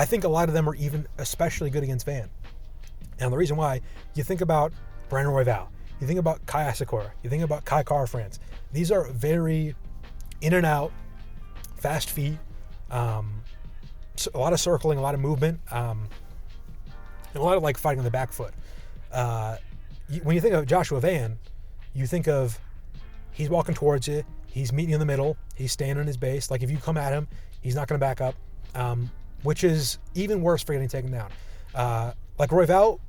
think a lot of them are even especially good against Van. And the reason why, you think about Brandon Royval, you think about Kai Sakura, you think about Kai Kara France. These are very in and out, fast feet, a lot of circling, a lot of movement, and a lot of like fighting on the back foot. When you think of Joshua Van, you think of he's walking towards you, he's meeting you in the middle, he's staying on his base. Like if you come at him, he's not going to back up, which is even worse for getting taken down. Like Royval,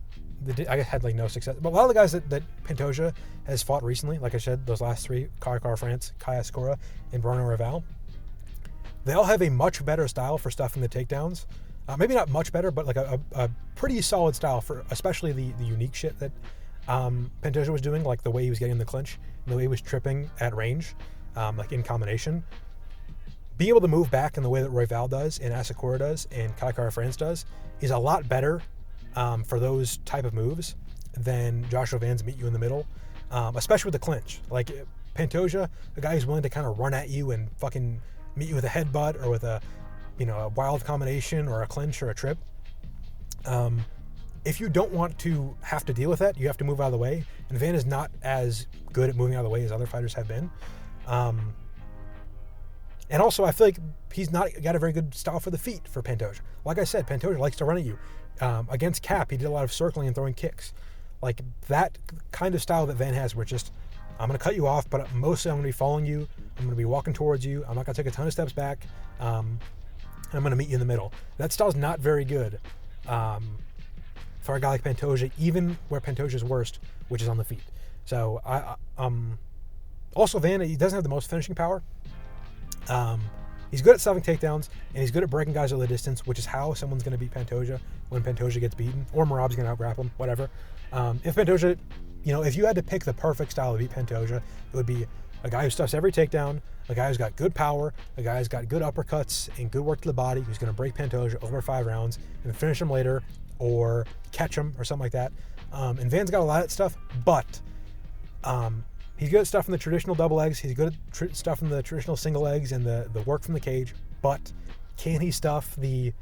I had like no success. But a lot of the guys that Pantoja has fought recently, like I said, those last three, Kai Kara France, Kaya Sakura, and Bruno Royval, they all have a much better style for stuffing the takedowns. Maybe not much better, but like a pretty solid style for especially the unique shit that Pantoja was doing, like the way he was getting in the clinch, and the way he was tripping at range, like in combination. Being able to move back in the way that Royval does, and Asakura does, and Kai Kara France does, is a lot better for those type of moves than Joshua Van's meet you in the middle, especially with the clinch. Like Pantoja, a guy who's willing to kind of run at you and fucking meet you with a headbutt or with a wild combination or a clinch or a trip. If you don't want to have to deal with that, you have to move out of the way. And Van is not as good at moving out of the way as other fighters have been. And also, I feel like he's not got a very good style for the feet for Pantoja. Like I said, Pantoja likes to run at you. Against Cap, he did a lot of circling and throwing kicks. Like that kind of style that Van has, where it's just, I'm going to cut you off, but mostly I'm going to be following you. I'm going to be walking towards you. I'm not going to take a ton of steps back. And I'm going to meet you in the middle. That style's not very good for a guy like Pantoja, even where Pantoja's worst, which is on the feet. So, also Van, he doesn't have the most finishing power. He's good at stuffing takedowns, and he's good at breaking guys over the distance, which is how someone's going to beat Pantoja when Pantoja gets beaten, or Merab's going to out-grapple him, whatever. If Pantoja, if you had to pick the perfect style to beat Pantoja, it would be a guy who stuffs every takedown, a guy who's got good power, a guy who's got good uppercuts and good work to the body, who's going to break Pantoja over 5 rounds and finish him later, or catch him, or something like that. And Van's got a lot of that stuff, but he's good at stuffing the traditional double legs. He's good at stuffing the traditional single legs and the work from the cage. But can he stuff the,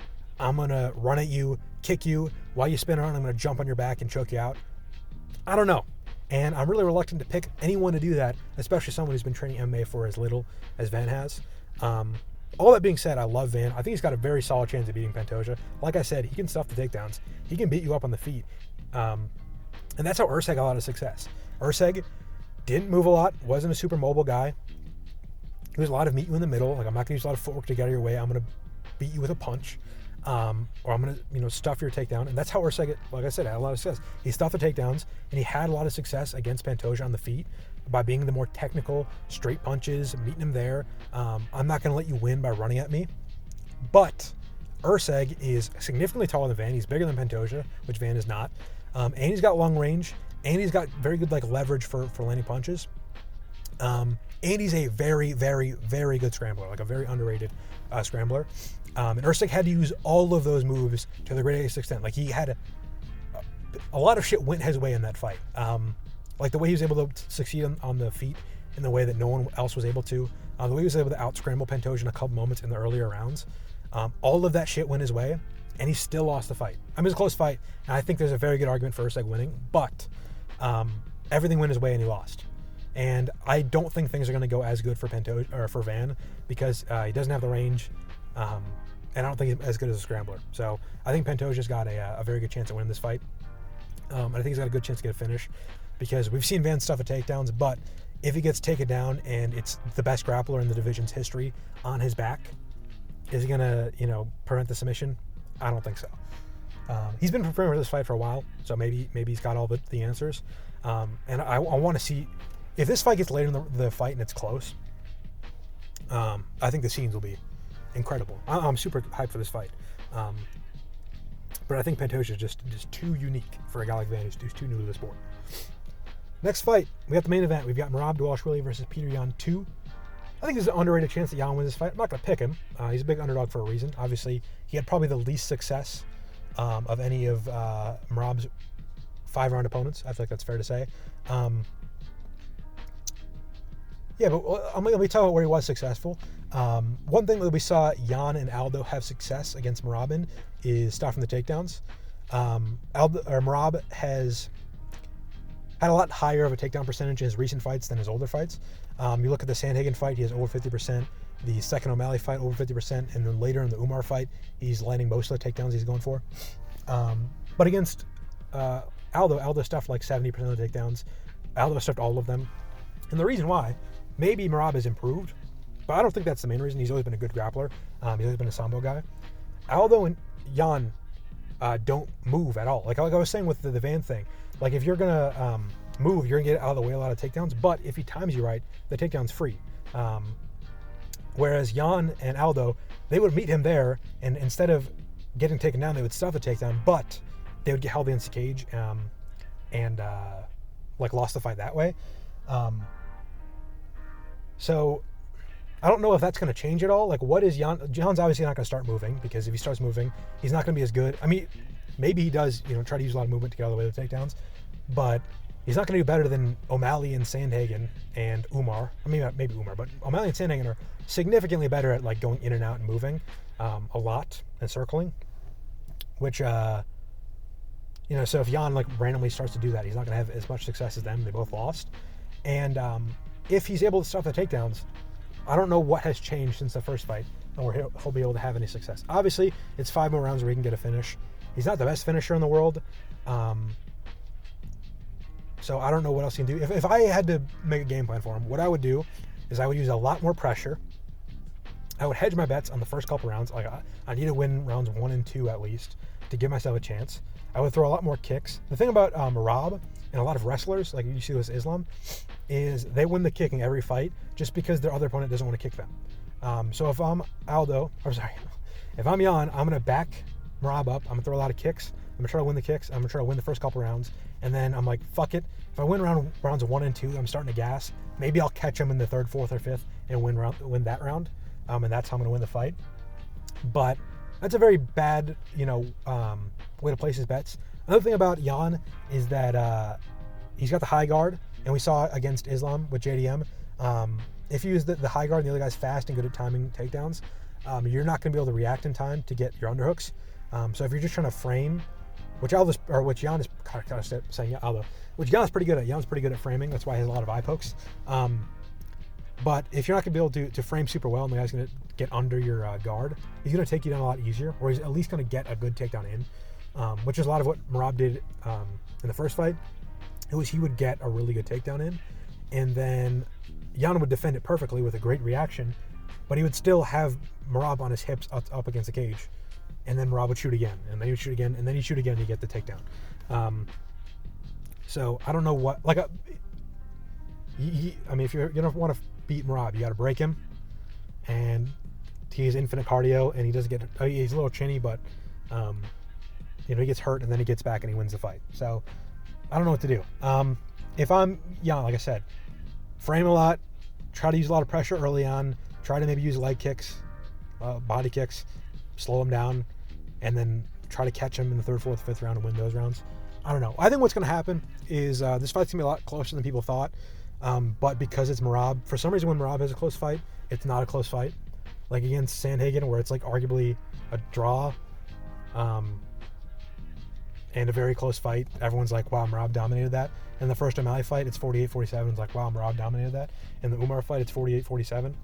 I'm going to run at you, kick you, while you spin around, I'm going to jump on your back and choke you out? I don't know. And I'm really reluctant to pick anyone to do that, especially someone who's been training MMA for as little as Van has. All that being said, I love Van. I think he's got a very solid chance of beating Pantoja. Like I said, he can stuff the takedowns. He can beat you up on the feet. And that's how Erceg got a lot of success. Erceg didn't move a lot, wasn't a super mobile guy. He was a lot of meet you in the middle. Like, I'm not going to use a lot of footwork to get out of your way. I'm going to beat you with a punch. Or I'm going to, stuff your takedown. And that's how Erceg, like I said, had a lot of success. He stuffed the takedowns, and he had a lot of success against Pantoja on the feet by being the more technical, straight punches, meeting him there. I'm not going to let you win by running at me. But Erceg is significantly taller than Van. He's bigger than Pantoja, which Van is not. And he's got long range, and he's got very good leverage for landing punches. And he's a very, very, very good scrambler, like a very underrated scrambler. And Erceg had to use all of those moves to the greatest extent. Like, he had a lot of shit went his way in that fight. Like the way he was able to succeed on the feet in the way that no one else was able to. The way he was able to out-scramble Pantoja in a couple moments in the earlier rounds. All of that shit went his way, and he still lost the fight. I mean, it was a close fight, and I think there's a very good argument for Erceg winning, but everything went his way and he lost. And I don't think things are going to go as good for Pantoja or for Van, because he doesn't have the range, and I don't think he's as good as a scrambler. So I think Pantoja's got a very good chance at winning this fight. I think he's got a good chance to get a finish, because we've seen Van stuff at takedowns, but if he gets taken down and it's the best grappler in the division's history on his back, is he going to, prevent the submission? I don't think so. He's been preparing for this fight for a while, so maybe he's got all the answers. And I want to see if this fight gets later in the fight and it's close. I think the scenes will be incredible. I'm super hyped for this fight. But I think Pantoja is just too unique for a guy like Van who's too new to the sport. Next fight, we got the main event. We've got Merab Dvalishvili versus Petr Yan 2. I think there's an underrated chance that Jan wins this fight. I'm not going to pick him. He's a big underdog for a reason. Obviously, he had probably the least success of any of Merab's 5-round opponents. I feel like that's fair to say. Yeah, but let me tell you where he was successful. One thing that we saw Jan and Aldo have success against Merab in is stopping the takedowns. Merab has had a lot higher of a takedown percentage in his recent fights than his older fights. You look at the Sandhagen fight, he has over 50%. The second O'Malley fight, over 50%. And then later in the Umar fight, he's landing most of the takedowns he's going for. But against Aldo stuffed like 70% of the takedowns. Aldo stuffed all of them. And the reason why, maybe Merab has improved, but I don't think that's the main reason. He's always been a good grappler. He's always been a sambo guy. Aldo and Jan don't move at all. Like I was saying with the Van thing, like if you're gonna move, you're gonna get out of the way a lot of takedowns. But if he times you right, the takedown's free. Whereas Jan and Aldo, they would meet him there, and instead of getting taken down, they would stuff the takedown, but they would get held against the cage and lost the fight that way. So I don't know if that's going to change at all. Like, what is Jan? Jan's obviously not going to start moving, because if he starts moving, he's not going to be as good. I mean, maybe he does, try to use a lot of movement to get out of the way of the takedowns, but he's not going to do better than O'Malley and Sandhagen and Umar. I mean, maybe Umar, but O'Malley and Sandhagen are significantly better at like going in and out and moving a lot and circling, which, so if Jan like randomly starts to do that, he's not going to have as much success as them. They both lost. And if he's able to stop the takedowns, I don't know what has changed since the first fight, and where he'll be able to have any success. Obviously, it's 5 more rounds where he can get a finish. He's not the best finisher in the world. So I don't know what else he can do. If I had to make a game plan for him, what I would do is I would use a lot more pressure. I would hedge my bets on the first couple rounds. Like I need to win rounds 1 and 2 at least to give myself a chance. I would throw a lot more kicks. The thing about Merab and a lot of wrestlers, like you see with Islam, is they win the kicking every fight just because their other opponent doesn't want to kick them. So if I'm if I'm Jan, I'm going to back Merab up. I'm going to throw a lot of kicks. I'm going to try to win the kicks. I'm going to try to win the first couple rounds. And then I'm like, fuck it. If I win rounds 1 and 2, I'm starting to gas. Maybe I'll catch him in the 3rd, 4th, or 5th and win that round. And that's how I'm going to win the fight. But that's a very bad, way to place his bets. Another thing about Jan is that he's got the high guard, and we saw against Islam with JDM. If you use the high guard and the other guy's fast and good at timing takedowns, you're not going to be able to react in time to get your underhooks. So if you're just trying to frame, which Jan is saying Aldo, which Jan's pretty good at. Jan's pretty good at framing. That's why he has a lot of eye pokes. But if you're not going to be able to frame super well, and the guy's going to get under your guard, he's going to take you down a lot easier, or he's at least going to get a good takedown in. which is a lot of what Merab did in the first fight. It was he would get a really good takedown in, and then Jan would defend it perfectly with a great reaction, but he would still have Merab on his hips up against the cage, and then Merab would shoot again, and then he would shoot again, and then he'd shoot again to get the takedown. So I don't know what, like, I mean, if you're gonna want to beat Merab, you got to break him, and he has infinite cardio, and he doesn't get, he's a little chinny, but he gets hurt, and then he gets back and he wins the fight. So I don't know what to do. If I'm Jan, like I said, frame a lot, try to use a lot of pressure early on, try to maybe use leg kicks, body kicks, slow him down, and then try to catch him in the third, fourth, fifth round and win those rounds. I don't know. I think what's going to happen is this fight's going to be a lot closer than people thought, but because it's Merab, for some reason when Merab has a close fight, it's not a close fight. Like against Sandhagen, where it's like arguably a draw, and a very close fight, everyone's like, wow, Merab dominated that. In the first O'Malley fight, it's 48-47. It's like, wow, Merab dominated that. In the Umar fight, it's 48-47. And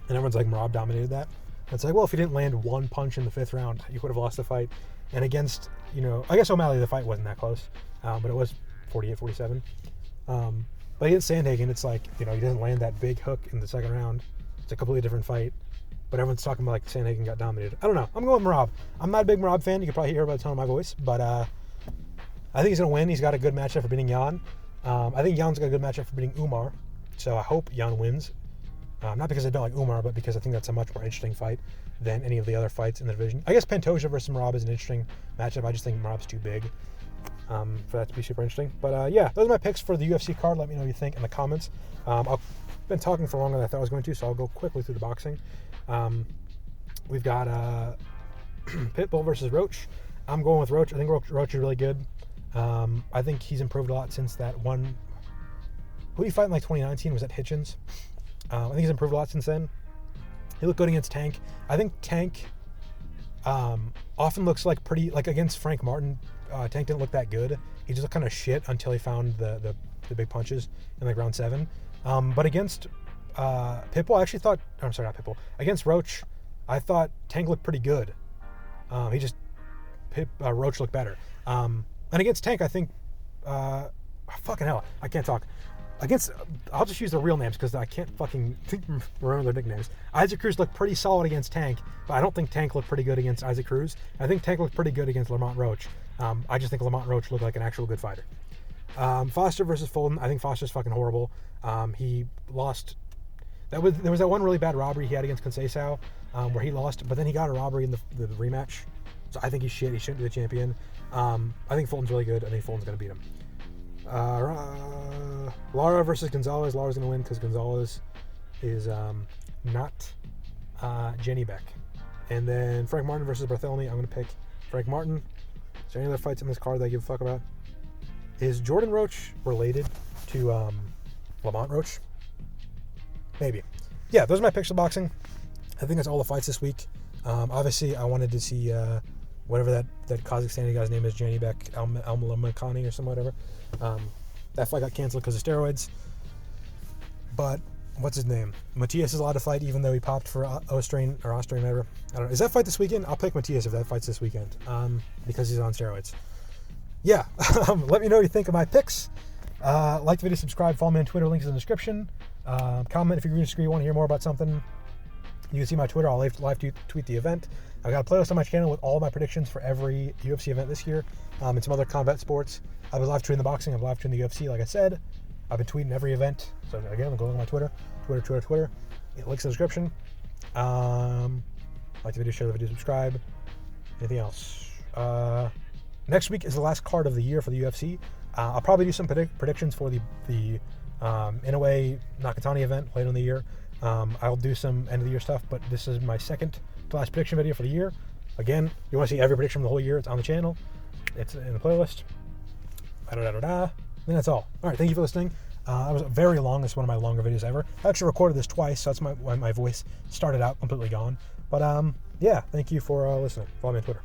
everyone's like, Merab dominated that. And it's like, well, if he didn't land one punch in the fifth round, you would have lost the fight. And against, I guess O'Malley, the fight wasn't that close, but it was 48-47. But against Sandhagen, it's like, he doesn't land that big hook in the second round. It's a completely different fight. But everyone's talking about like Sandhagen got dominated. I don't know. I'm going with Merab. I'm not a big Merab fan. You can probably hear by the tone of my voice. But I think he's going to win. He's got a good matchup for beating Jan. I think Jan's got a good matchup for beating Umar. So I hope Jan wins. Not because I don't like Umar, but because I think that's a much more interesting fight than any of the other fights in the division. I guess Pantoja versus Merab is an interesting matchup. I just think Merab's too big for that to be super interesting. But yeah, those are my picks for the UFC card. Let me know what you think in the comments. I've been talking for longer than I thought I was going to, so I'll go quickly through the boxing. We've got Pitbull versus Roach. I'm going with Roach. I think Roach is really good. I think he's improved a lot since that one. Who did he fight in like 2019? Was that Hitchens? I think he's improved a lot since then. He looked good against Tank. I think Tank often looks like pretty, like against Frank Martin, Tank didn't look that good. He just looked kind of shit until he found the big punches in like round 7. But against Pitbull, I actually thought, I'm sorry, not Pitbull. Against Roach, I thought Tank looked pretty good. Roach looked better. And against Tank, I think, fucking hell, I can't talk. I'll just use the real names because I can't fucking remember their nicknames. Isaac Cruz looked pretty solid against Tank, but I don't think Tank looked pretty good against Isaac Cruz. I think Tank looked pretty good against Lamont Roach. I just think Lamont Roach looked like an actual good fighter. Foster versus Fulton. I think Foster's fucking horrible. He lost. There was that one really bad robbery he had against Conceição, where he lost, but then he got a robbery in the rematch. So I think he's shit. He shouldn't be the champion. I think Fulton's really good. I think Fulton's going to beat him. Lara versus Gonzalez. Lara's going to win because Gonzalez is not Jenny Beck. And then Frank Martin versus Bartholomew. I'm going to pick Frank Martin. Is there any other fights in this card that I give a fuck about? Is Jordan Roach related to Lamont Roach? Maybe. Yeah, those are my picks of boxing. I think that's all the fights this week. Obviously, I wanted to see whatever that Kazakhstani guy's name is, Jenny Beck, Al-Makani or something, whatever. That fight got canceled because of steroids. But what's his name? Matias is allowed to fight even though he popped for Austrian, whatever. I don't know. Is that fight this weekend? I'll pick Matias if that fight's this weekend because he's on steroids. Yeah, let me know what you think of my picks. Like the video, subscribe, follow me on Twitter, links in the description. Comment if you disagree, want to hear more about something. You can see my Twitter. I'll live tweet the event. I've got a playlist on my channel with all my predictions for every UFC event this year and some other combat sports. I've been live tweeting the boxing. I've live tweeting the UFC, like I said. I've been tweeting every event. So again, go look at my Twitter. Twitter. Links in the description. Like the video, share the video, subscribe. Anything else? Next week is the last card of the year for the UFC. I'll probably do some predictions for the Inoue Nakatani event later in the year. I'll do some end of the year stuff, but this is my second to last prediction video for the year. Again, you want to see every prediction from the whole year, it's on the channel. It's in the playlist. And that's all. All right, thank you for listening. That was very long. It's one of my longer videos ever. I actually recorded this twice, so that's why my voice started out completely gone. But yeah, thank you for listening. Follow me on Twitter.